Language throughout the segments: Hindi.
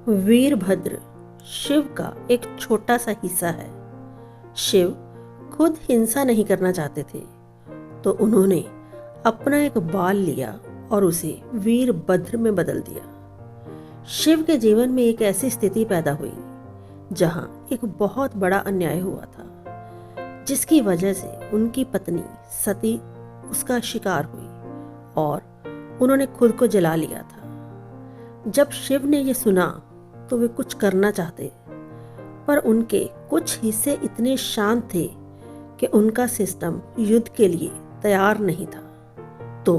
वीरभद्र शिव का एक छोटा सा हिस्सा है। शिव खुद हिंसा नहीं करना चाहते थे, तो उन्होंने अपना एक बाल लिया और उसे वीरभद्र में बदल दिया। शिव के जीवन में एक ऐसी स्थिति पैदा हुई जहां एक बहुत बड़ा अन्याय हुआ था, जिसकी वजह से उनकी पत्नी सती उसका शिकार हुई और उन्होंने खुद को जला लिया था। जब शिव ने यह सुना तो वे कुछ करना चाहते, पर उनके कुछ हिस्से इतने शांत थे कि उनका सिस्टम युद्ध के लिए तैयार नहीं था। तो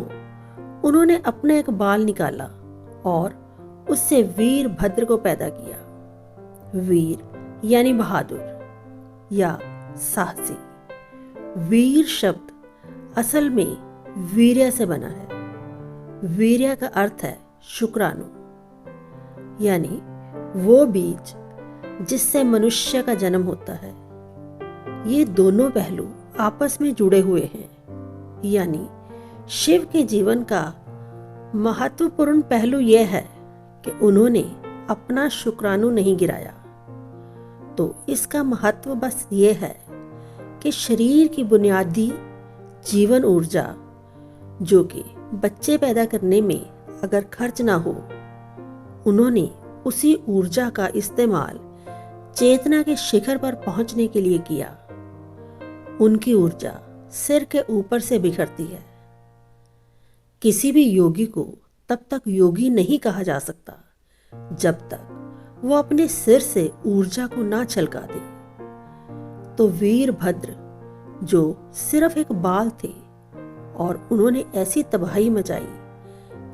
उन्होंने अपना एक बाल निकाला और उससे वीरभद्र को पैदा किया। वीर यानी बहादुर या साहसी। वीर शब्द असल में वीर्य से बना है। वीर्य का अर्थ है शुक्राणु, यानी वो बीज जिससे मनुष्य का जन्म होता है। ये दोनों पहलू आपस में जुड़े हुए हैं, यानी शिव के जीवन का महत्वपूर्ण पहलू यह है कि उन्होंने अपना शुक्राणु नहीं गिराया। तो इसका महत्व बस ये है कि शरीर की बुनियादी जीवन ऊर्जा, जो कि बच्चे पैदा करने में अगर खर्च ना हो, उन्होंने उसी ऊर्जा का इस्तेमाल चेतना के शिखर पर पहुंचने के लिए किया। उनकी ऊर्जा सिर के ऊपर से बिखरती है। किसी भी योगी को तब तक योगी नहीं कहा जा सकता जब तक वो अपने सिर से ऊर्जा को ना छलका दे। तो वीरभद्र, जो सिर्फ एक बाल थे, और उन्होंने ऐसी तबाही मचाई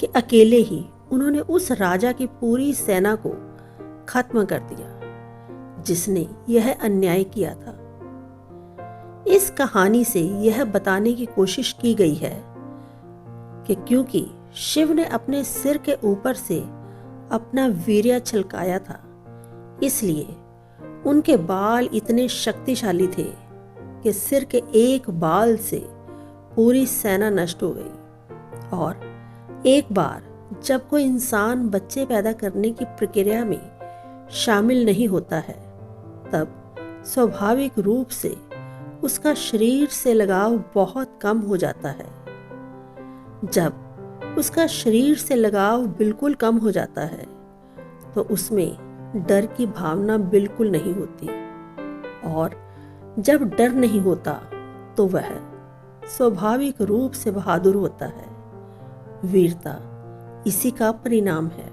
कि अकेले ही उन्होंने उस राजा की पूरी सेना को खत्म कर दिया जिसने यह अन्याय किया था। इस कहानी से यह बताने की कोशिश की गई है कि क्योंकि शिव ने अपने सिर के ऊपर से अपना वीर्य छलकाया था, इसलिए उनके बाल इतने शक्तिशाली थे कि सिर के एक बाल से पूरी सेना नष्ट हो गई। और एक बार जब कोई इंसान बच्चे पैदा करने की प्रक्रिया में शामिल नहीं होता है, तब स्वाभाविक रूप से उसका शरीर से लगाव बहुत कम हो जाता है। जब उसका शरीर से लगाव बिल्कुल कम हो जाता है, तो उसमें डर की भावना बिल्कुल नहीं होती, और जब डर नहीं होता तो वह स्वाभाविक रूप से बहादुर होता है। वीरता इसी का परिणाम है।